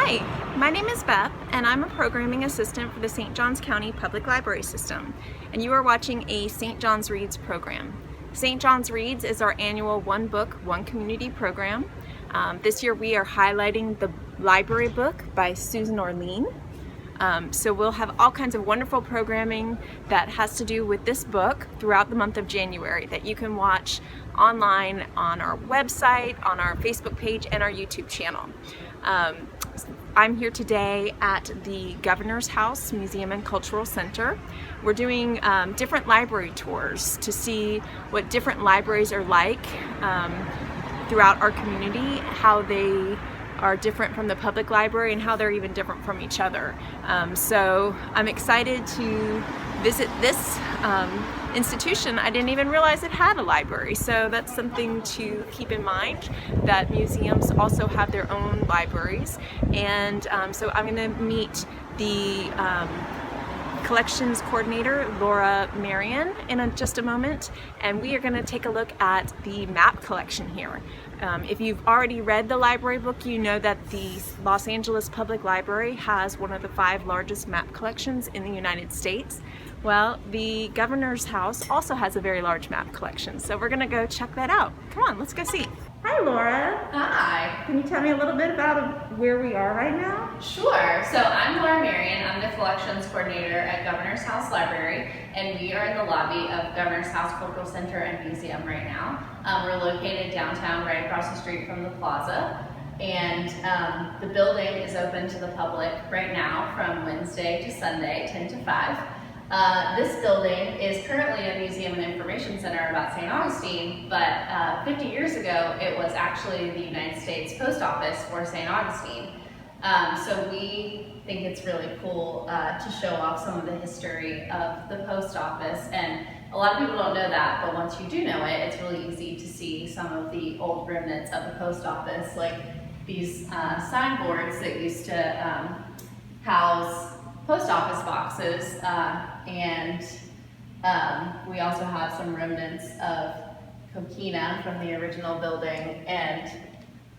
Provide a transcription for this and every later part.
Hi, my name is Beth, and I'm a programming assistant for the St. Johns County Public Library System, and you are watching a St. John's Reads program. St. John's Reads is our annual One Book, One Community program. This year we are highlighting the library book by Susan Orlean. So we'll have all kinds of wonderful programming that has to do with this book throughout the month of January that you can watch online on our website, on our Facebook page, and our YouTube channel. I'm here today at the Governor's House Museum and Cultural Center. We're doing different library tours to see what different libraries are like throughout our community, how they are different from the public library and how they're even different from each other. So I'm excited to visit this institution. I didn't even realize it had a library, so that's something to keep in mind, that museums also have their own libraries. And so I'm going to meet the collections coordinator, Marion, in just a moment, and we are going to take a look at the map collection here. If you've already read the library book, you know that the Los Angeles Public Library has one of the 5 largest map collections in the United States. Well, the Governor's House also has a very large map collection, so we're going to go check that out. Come on, let's go see. Hi, Laura. Hi. Can you tell me a little bit about where we are right now? Sure. So I'm Marion. I'm the collections coordinator at Governor's House Library, and we are in the lobby of Governor's House Cultural Center and Museum right now. We're located downtown, right across the street from the plaza, and the building is open to the public right now from Wednesday to Sunday, 10 to 5. This building is currently a museum and information center about St. Augustine, but 50 years ago it was actually the United States Post Office for St. Augustine. So we think it's really cool to show off some of the history of the post office, and a lot of people don't know that, but once you do know it, it's really easy to see some of the old remnants of the post office, like these signboards that used to house post office boxes, and we also have some remnants of coquina from the original building and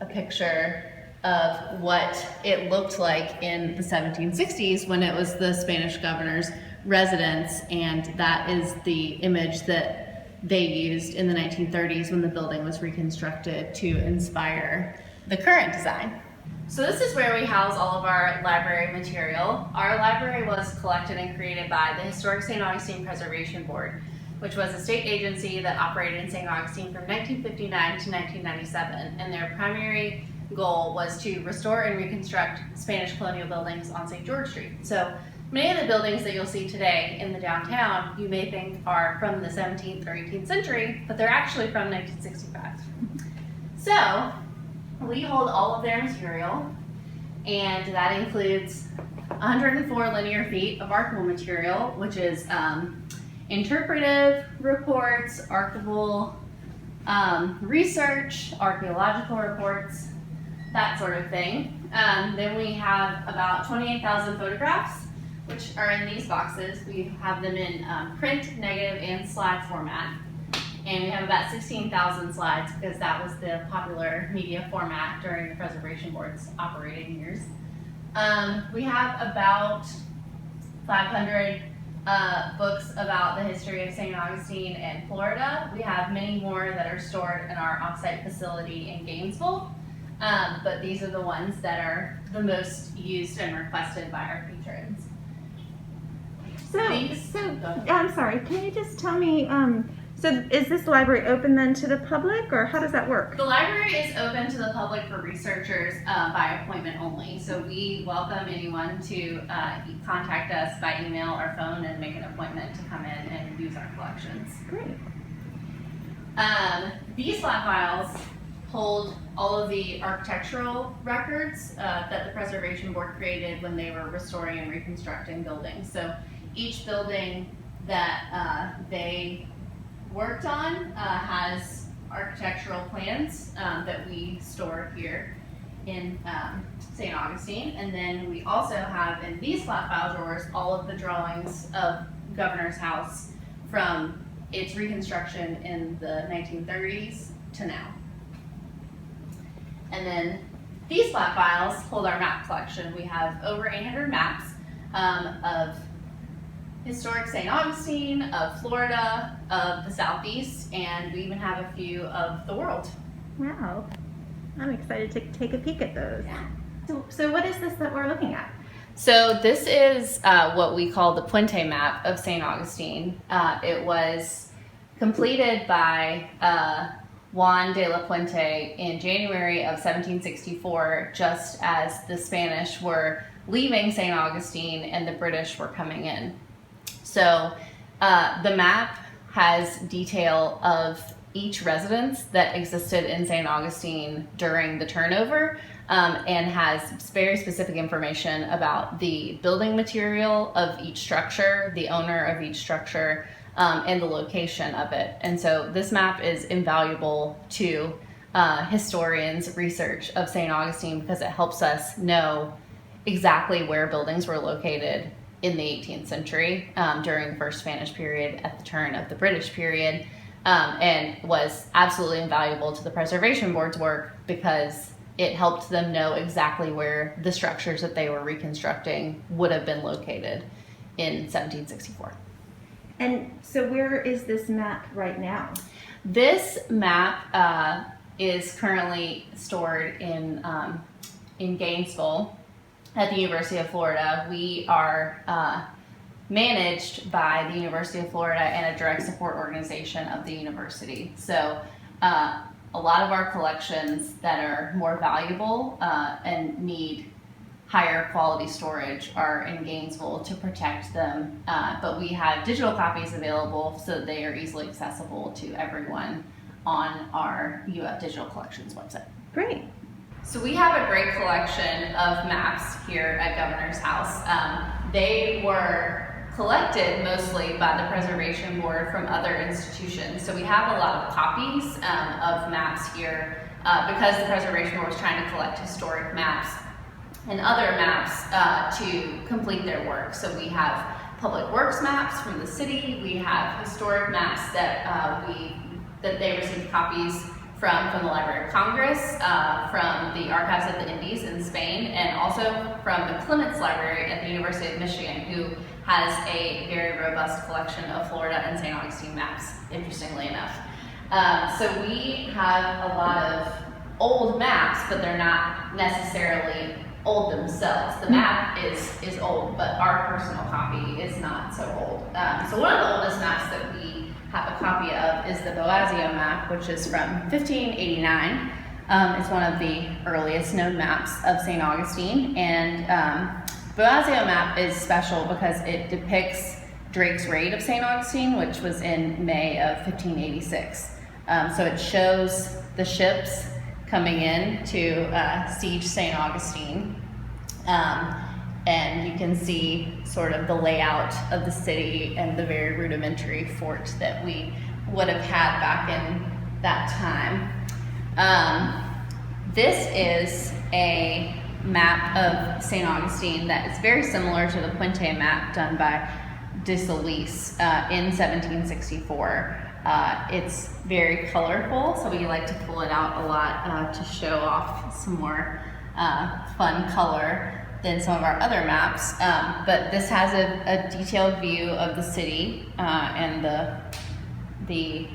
a picture of what it looked like in the 1760s when it was the Spanish governor's residence, and that is the image that they used in the 1930s when the building was reconstructed to inspire the current design. So this is where we house all of our library material. Our library was collected and created by the Historic St. Augustine Preservation Board, which was a state agency that operated in St. Augustine from 1959 to 1997, and their primary goal was to restore and reconstruct Spanish colonial buildings on St. George Street. So many of the buildings that you'll see today in the downtown you may think are from the 17th or 18th century, but they're actually from 1965. So we hold all of their material, and that includes 104 linear feet of archival material, which is interpretive reports, archival research, archaeological reports, that sort of thing. Then we have about 28,000 photographs, which are in these boxes. We have them in print, negative, and slide format. And we have about 16,000 slides because that was the popular media format during the Preservation Board's operating years. We have about 500 books about the history of St. Augustine and Florida. We have many more that are stored in our offsite facility in Gainesville, but these are the ones that are the most used and requested by our patrons. I'm sorry, can you just tell me, so is this library open then to the public, or how does that work? The library is open to the public for researchers by appointment only. So we welcome anyone to contact us by email or phone and make an appointment to come in and use our collections. Great. These flat files hold all of the architectural records that the Preservation Board created when they were restoring and reconstructing buildings. So each building that they worked on has architectural plans that we store here in St. Augustine, and then we also have in these flat file drawers all of the drawings of Governor's House from its reconstruction in the 1930s to now. And then These flat files hold our map collection. We have over 800 maps of historic St. Augustine, of Florida, of the Southeast, and we even have a few of the world. Wow, I'm excited to take a peek at those. Yeah. So what is this that we're looking at? So this is what we call the Puente Map of St. Augustine. It was completed by Juan de la Puente in January of 1764, just as the Spanish were leaving St. Augustine and the British were coming in. So the map has detail of each residence that existed in St. Augustine during the turnover, and has very specific information about the building material of each structure, the owner of each structure, and the location of it. And so this map is invaluable to historians' research of St. Augustine because it helps us know exactly where buildings were located in the 18th century during the first Spanish period at the turn of the British period, and was absolutely invaluable to the Preservation Board's work because it helped them know exactly where the structures that they were reconstructing would have been located in 1764. And so where is this map right now? This map is currently stored in Gainesville at the University of Florida. We are managed by the University of Florida and a direct support organization of the university. So a lot of our collections that are more valuable and need higher quality storage are in Gainesville to protect them, but we have digital copies available so that they are easily accessible to everyone on our UF Digital Collections website. Great. So we have a great collection of maps here at Governor's House. They were collected mostly by the Preservation Board from other institutions. So we have a lot of copies of maps here because the Preservation Board was trying to collect historic maps and other maps to complete their work. So we have public works maps from the city. We have historic maps that they received copies from the Library of Congress, from the Archives of the Indies in Spain, and also from the Clements Library at the University of Michigan, who has a very robust collection of Florida and St. Augustine maps, interestingly enough. So we have a lot of old maps, but they're not necessarily old themselves. The map is old, but our personal copy is not so old. So one of the oldest maps that we have a copy of is the Boazio map, which is from 1589. It's one of the earliest known maps of St. Augustine, and Boazio map is special because it depicts Drake's raid of St. Augustine, which was in May of 1586. So it shows the ships coming in to siege St. Augustine. And you can see sort of the layout of the city and the very rudimentary fort that we would have had back in that time. This is a map of St. Augustine that is very similar to the Puente map done by de Solis in 1764. It's very colorful, so we like to pull it out a lot to show off some more fun color than some of our other maps, but this has a detailed view of the city and the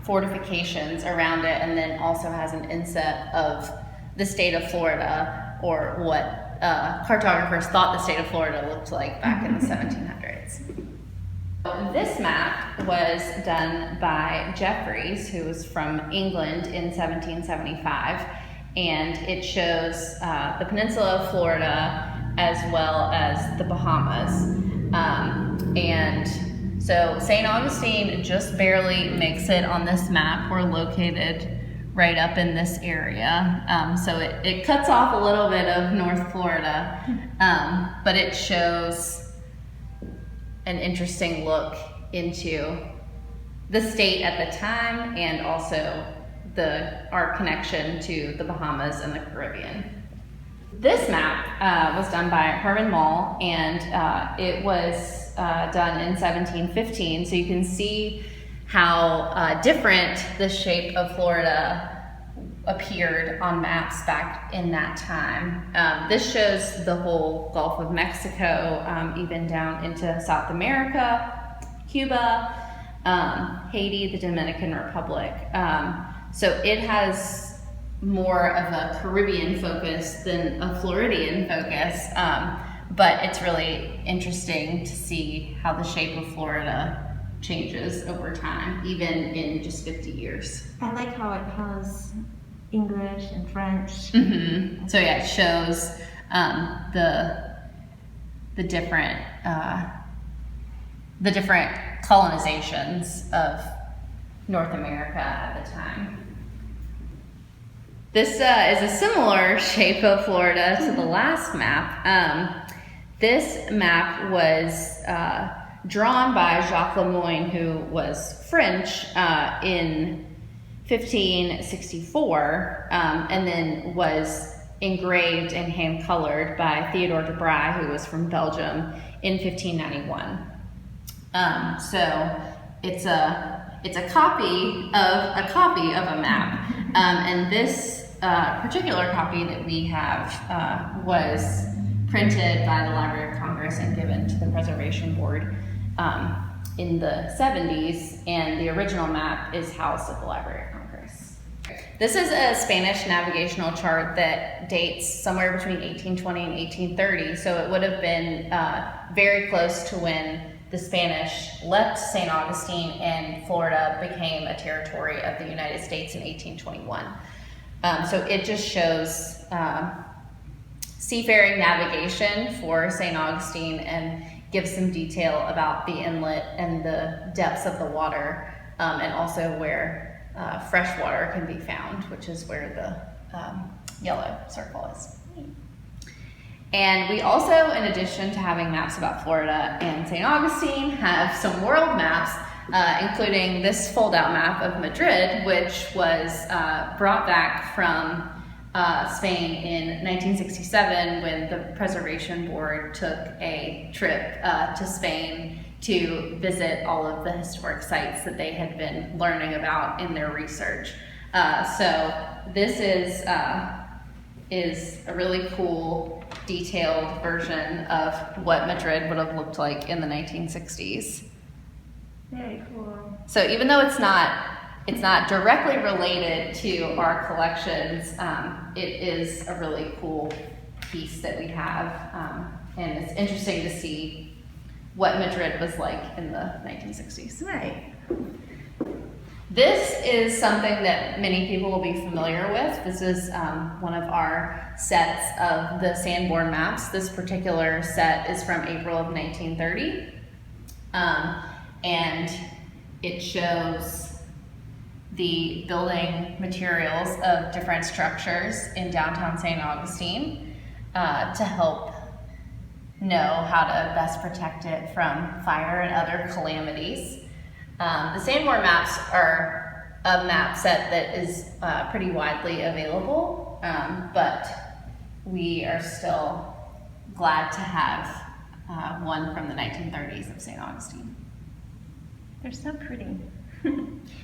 fortifications around it, and then also has an inset of the state of Florida, or what cartographers thought the state of Florida looked like back in the 1700s. This map was done by Jeffreys, who was from England in 1775. And it shows the peninsula of Florida as well as the Bahamas. And so St. Augustine just barely makes it on this map. We're located right up in this area. So it cuts off a little bit of North Florida, but it shows an interesting look into the state at the time and also our connection to the Bahamas and the Caribbean. This map was done by Herman Mall, and it was done in 1715, so you can see how different the shape of Florida appeared on maps back in that time. This shows the whole Gulf of Mexico, even down into South America, Cuba, Haiti, the Dominican Republic. So it has more of a Caribbean focus than a Floridian focus, but it's really interesting to see how the shape of Florida changes over time, even in just 50 years. I like how it has English and French. Mm-hmm. So yeah, it shows the different colonizations of North America at the time. This is a similar shape of Florida to the last map. This map was drawn by Jacques Lemoyne, who was French, in 1564, and then was engraved and hand-colored by Theodore de Bry, who was from Belgium, in 1591. So it's a copy of a map, and this particular copy that we have was printed by the Library of Congress and given to the Preservation Board in the 70s, and the original map is housed at the Library of Congress. This is a Spanish navigational chart that dates somewhere between 1820 and 1830, so it would have been very close to when the Spanish left St. Augustine and Florida became a territory of the United States in 1821. So it just shows seafaring navigation for St. Augustine and gives some detail about the inlet and the depths of the water, and also where fresh water can be found, which is where the yellow circle is. And we also, in addition to having maps about Florida and St. Augustine, have some world maps, including this fold-out map of Madrid, which was brought back from Spain in 1967 when the Preservation Board took a trip to Spain to visit all of the historic sites that they had been learning about in their research. So this is a really cool, detailed version of what Madrid would have looked like in the 1960s. Very cool. So even though it's not directly related to our collections, it is a really cool piece that we have, and it's interesting to see what Madrid was like in the 1960s. Right. This is something that many people will be familiar with. This is one of our sets of the Sanborn maps. This particular set is from April of 1930, and it shows the building materials of different structures in downtown St. Augustine to help know how to best protect it from fire and other calamities. The Sanborn maps are a map set that is pretty widely available, but we are still glad to have one from the 1930s of St. Augustine. They're so pretty.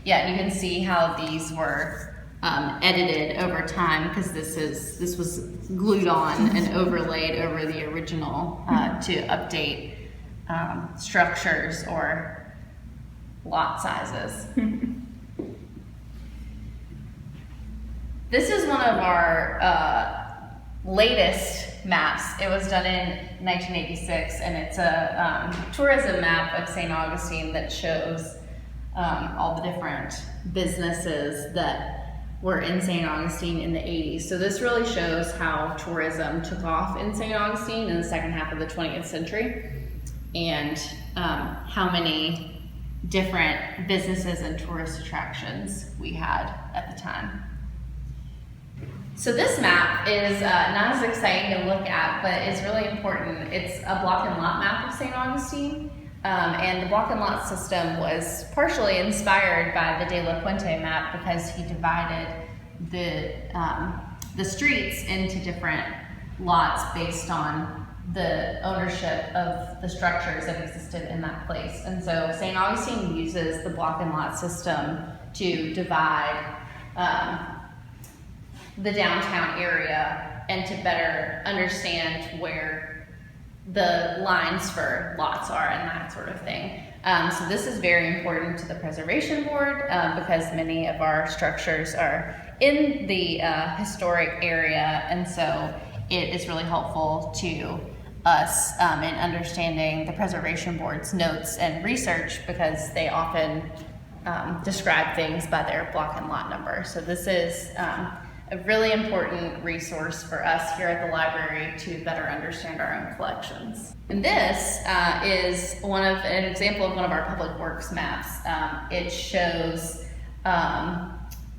Yeah, you can see how these were edited over time, because this was glued on and overlaid over the original to update structures or lot sizes. This is one of our latest maps. It was done in 1986, and it's a tourism map of St. Augustine that shows all the different businesses that were in St. Augustine in the 80s. So this really shows how tourism took off in St. Augustine in the second half of the 20th century, and how many different businesses and tourist attractions we had at the time. So this map is not as exciting to look at, but it's really important. It's a block and lot map of St. Augustine. And the block and lot system was partially inspired by the De La Puente map, because he divided the streets into different lots based on the ownership of the structures that existed in that place. And so St. Augustine uses the block and lot system to divide the downtown area and to better understand where the lines for lots are and that sort of thing. So this is very important to the preservation board because many of our structures are in the historic area, and so it is really helpful to us in understanding the preservation board's notes and research because they often describe things by their block and lot number. So this is a really important resource for us here at the library to better understand our own collections. And this is an example of one of our public works maps. It shows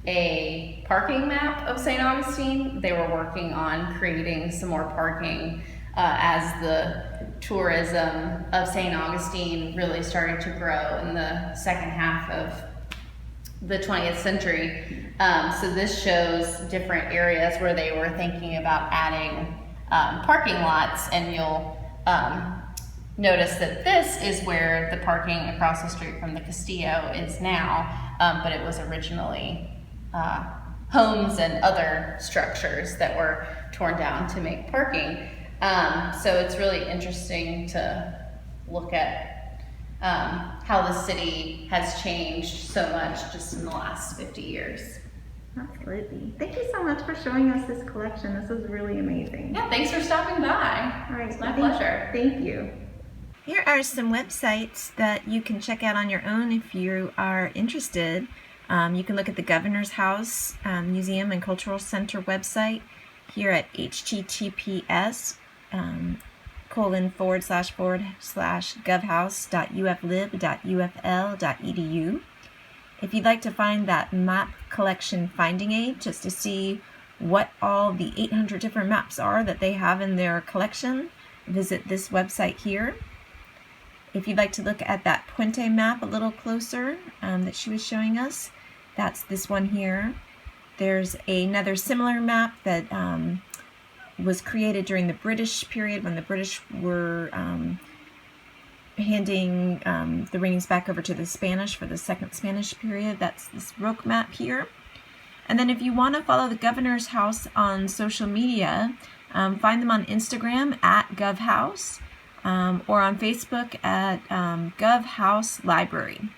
a parking map of St. Augustine. They were working on creating some more parking as the tourism of St. Augustine really started to grow in the second half of the 20th century. So this shows different areas where they were thinking about adding parking lots, and you'll notice that this is where the parking across the street from the Castillo is now, but it was originally homes and other structures that were torn down to make parking. So it's really interesting to look at how the city has changed so much just in the last 50 years. Absolutely. Thank you so much for showing us this collection. This was really amazing. Yeah, thanks for stopping by. All right, it's my pleasure. Thank you. Here are some websites that you can check out on your own if you are interested. You can look at the Governor's House Museum and Cultural Center website here at SJCPLS /govhouse.uflib.ufl.edu. If you'd like to find that map collection finding aid, just to see what all the 800 different maps are that they have in their collection, visit this website here. If you'd like to look at that Puente Map a little closer that she was showing us, that's this one here. There's another similar map that was created during the British period when the British were handing the reins back over to the Spanish for the second Spanish period. That's this Roque map here. And then if you want to follow the Governor's House on social media, find them on Instagram at GovHouse or on Facebook at GovHouse Library.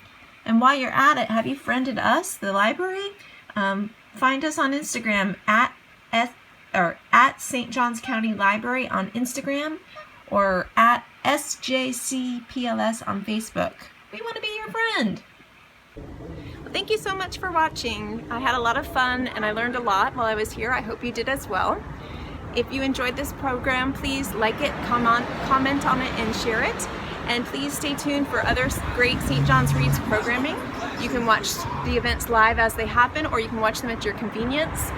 And while you're at it, have you friended us, the library? Find us on Instagram at St. Johns County Library on Instagram, or at SJCPLS on Facebook. We want to be your friend. Well, thank you so much for watching. I had a lot of fun and I learned a lot while I was here. I hope you did as well. If you enjoyed this program, please like it, comment on it, and share it. And please stay tuned for other great St. John's Reads programming. You can watch the events live as they happen, or you can watch them at your convenience.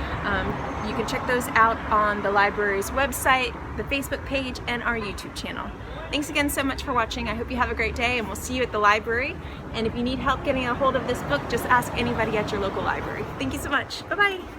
You can check those out on the library's website, the Facebook page, and our YouTube channel. Thanks again so much for watching. I hope you have a great day, and we'll see you at the library. And if you need help getting a hold of this book, just ask anybody at your local library. Thank you so much. Bye-bye.